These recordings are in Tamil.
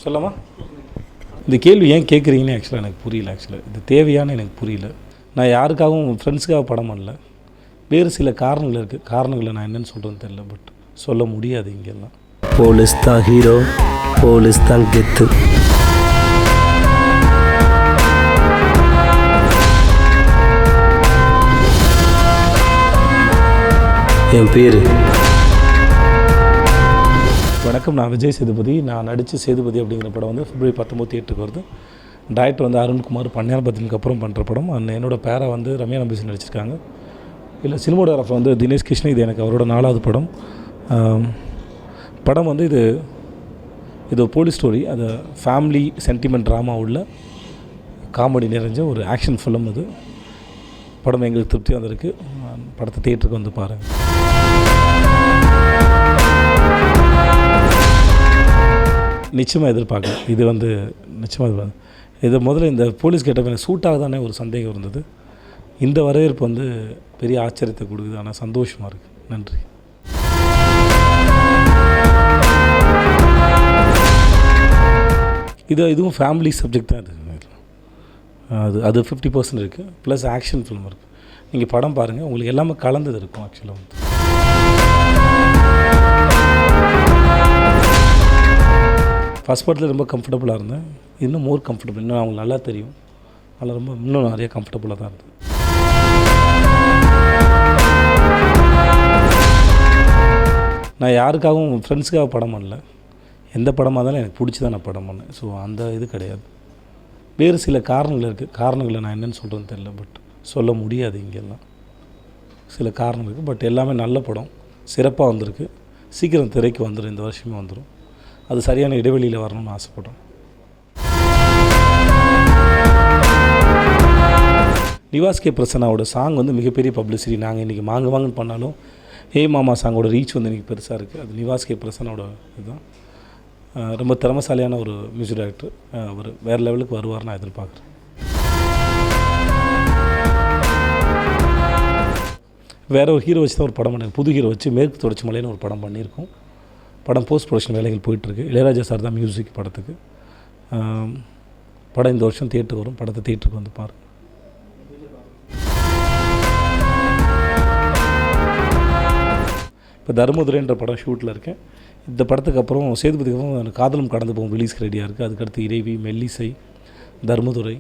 சொல்லாமா? இந்த கேள்வி ஏன் கேட்குறீங்கன்னு ஆக்சுவலாக எனக்கு புரியல. இது தேவையானு எனக்கு புரியல. நான் யாருக்காகவும் ஃப்ரெண்ட்ஸுக்காக படம் பண்ணல. வேறு சில காரணங்கள் இருக்குது. காரணங்களை நான் என்னென்னு சொல்கிறேன்னு தெரியல. பட் சொல்ல முடியாது இங்கெல்லாம். போலீஸ் தான் ஹீரோ, போலீஸ் தான் கெத்து. என் பேர் வணக்கம். நான் விஜய் சேதுபதி. நான் நடித்த சேதுபதி அப்படிங்கிற படம் வந்து February 19 தியேட்டருக்கு வருது. டைரக்டர் வந்து அருண்குமார். பன்னியார்பத்தினுக்கு அப்புறம் பண்ணுற படம். என்னோடய பேரை வந்து ரம்யா நம்பீஸ் நடிச்சிருக்காங்க. இல்லை சினிமோடோகிராஃபர் வந்து தினேஷ் கிருஷ்ணன். இது எனக்கு அவரோட 4வது படம். படம் வந்து இது போலீஸ் ஸ்டோரி. அது ஃபேமிலி சென்டிமெண்ட் ட்ராமா உள்ள காமெடி நிறைஞ்ச ஒரு ஆக்ஷன் ஃபிலிம். இது படம் எங்களுக்கு திருப்தியாக வந்திருக்கு. படத்தை தியேட்டருக்கு வந்து பாருங்கள். நிச்சயமாக எதிர்பார்க்கல. இது வந்து நிச்சயமாக இது முதல்ல இந்த போலீஸ் கேட்டப்ப எனக்கு சூட்டாக தானே ஒரு சந்தேகம் இருந்தது. இந்த வரவேற்பு வந்து பெரிய ஆச்சரியத்தை கொடுக்குது. ஆனால் சந்தோஷமாக இருக்குது. நன்றி. இதுவும் ஃபேமிலி சப்ஜெக்ட் தான். அது 50% இருக்குது. ப்ளஸ் ஆக்ஷன் ஃபிலிம் இருக்குது. நீங்கள் படம் பாருங்கள், உங்களுக்கு எல்லாமே கலந்தது இருக்கும். ஆக்சுவலாக வந்து ஃபஸ்ட் படத்தில் ரொம்ப கம்ஃபர்டபுளாக இருந்தேன். இன்னும் மோர் கம்ஃபர்டபுள். இன்னும் அவங்களுக்கு நல்லா தெரியும். அதில் இன்னும் நிறைய கம்ஃபர்டபுளாக தான் இருந்தது. நான் யாருக்காகவும் ஃப்ரெண்ட்ஸுக்காக படம் பண்ணல. எந்த படமாக இருந்தாலும் எனக்கு பிடிச்சி தான் நான் படம் பண்ணேன். ஸோ அந்த இது கிடையாது. வேறு சில காரணங்கள் இருக்குது. காரணங்களை நான் என்னென்னு சொல்கிறேன்னு தெரியல. பட் சொல்ல முடியாது இங்கெல்லாம். சில காரணங்கள் இருக்குது. பட் எல்லாமே நல்ல படம். சிறப்பாக வந்திருக்கு. சீக்கிரம் திரைக்கு வந்துடும். இந்த வருஷமே வந்துடும். அது சரியான இடைவெளியில் வரணும்னு ஆசைப்படுறோம். நிவாஸ் கே பிரசன்னாவோட சாங் வந்து மிகப்பெரிய பப்ளிசிட்டி. நாங்கள் இன்றைக்கி வாங்கன்னு பண்ணாலும் ஹே மாமா சாங்கோட ரீச் வந்து இன்றைக்கி பெருசாக இருக்குது. அது நிவாஸ் கே பிரசன்னாவோட இதுதான். ரொம்ப திறமைசாலியான ஒரு மியூசிக் டைரக்டர். அவர் வேறு லெவலுக்கு வருவார் நான் எதிர்பார்க்குறேன். வேறு ஒரு ஹீரோ வச்சு தான் ஒரு படம் பண்ணேன். புது ஹீரோ வச்சு மேற்கு தொடர்ச்சி மலைன்னு ஒரு படம் பண்ணியிருக்கோம். படம் போஸ்ட் ப்ரொடக்ஷன் வேலைகள் போயிட்டுருக்கு. இளையராஜா சார் தான் மியூசிக் படத்துக்கு. படம் இந்த வருஷம் தியேட்டருக்கு வரும். படத்தை தியேட்டருக்கு வந்து பாருங்கள். இப்போ தர்மதுரைன்ற படம் ஷூட்டில் இருக்கேன். இந்த படத்துக்கு அப்புறம் சேதுபதிக்கு அப்புறம் காதலும் கடந்து போகும் ரிலீஸ்க்கு ரெடியாக இருக்குது. அதுக்கடுத்து இறைவி, மெல்லிசை, தர்மதுரை.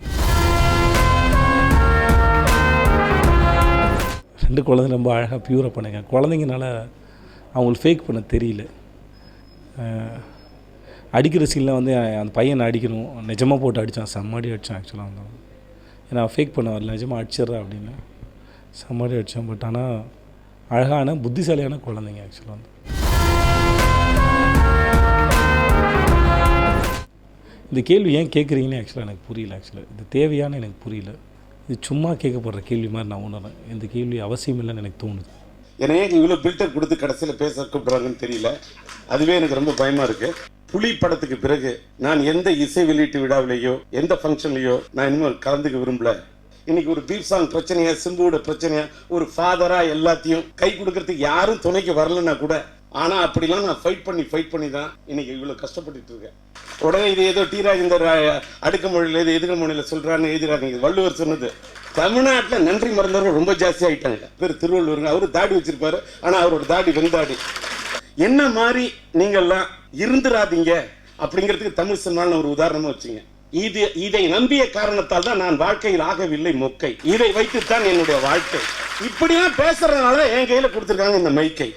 2 குழந்தைங்க ரொம்ப அழகாக ப்யூராக பண்ணுங்க. குழந்தைங்கனால அவங்களுக்கு ஃபேக் பண்ண தெரியல. அடிக்கிற சீனில் வந்து அந்த பையனை அடிக்கணும். நிஜமாக போட்டு அடித்தான். செம்மாடி அடித்தான். ஆக்சுவலாக வந்து ஏன்னா ஃபேக் பண்ண வரல. நிஜமாக அடிச்சிட்றா அப்படின்னு செம்மாடி அடித்தான். பட் ஆனால் அழகான புத்திசாலியான குழந்தைங்க. ஆக்சுவலாக வந்து இந்த கேள்வி ஏன் கேட்குறீங்கன்னு ஆக்சுவலாக எனக்கு புரியல. இது தேவையானு எனக்கு புரியல. இது சும்மா கேட்கப்படுற கேள்வி மாதிரி நான் உணர்றேன். இந்த கேள்வி அவசியம் இல்லைன்னு எனக்கு தோணுது. ஏன்னா இவ்வளோ பில்டர் கொடுத்து கடைசியில் பேச கூப்பிட்றாங்கன்னு தெரியல. அதுவே எனக்கு ரொம்ப பயமாக இருக்குது. புலி படத்துக்கு பிறகு நான் எந்த இசை வெளியீட்டு விழாவிலையோ எந்த ஃபங்க்ஷன்லையோ நான் இனிமேல் கலந்துக்க விரும்பல. இன்னைக்கு ஒரு பீப் சாங் பிரச்சனையா, சிம்புவோட பிரச்சனையா, ஒரு ஃபாதரா எல்லாத்தையும் கை கொடுக்கறதுக்கு யாரும் துணைக்கு வரலன்னா கூட, ஆனால் அப்படிலாம் நான் ஃபைட் பண்ணி தான் இன்னைக்கு இவ்வளோ கஷ்டப்பட்டுட்டு இருக்கேன். உடனே இது ஏதோ டீராஜேந்தர் அடுக்க மொழியில் இது எதிர்க்க மொழியில் சொல்கிறான்னு எழுதிறாங்க. வள்ளுவர் சொன்னது. தமிழ்நாட்டில் நன்றி மறந்தவர்கள் ரொம்ப ஜாஸ்தி ஆகிட்டாங்க. பேர் திருவள்ளுவருங்க. அவரு தாடி வச்சிருப்பாரு. ஆனால் அவரோட தாடி வெந்தாடி. என்ன மாதிரி நீங்கள்லாம் இருந்துராதீங்க அப்படிங்கிறதுக்கு தமிழ் சினிமான்னு ஒரு உதாரணமாக வச்சுங்க. இதை நம்பிய காரணத்தால் தான் நான் வாழ்க்கையில் ஆகவில்லை மொக்கை. இதை வைத்துத்தான் என்னுடைய வாழ்க்கை. இப்படிலாம் பேசுறதுனால என் கையில் கொடுத்துருக்காங்க இந்த மைக்கை.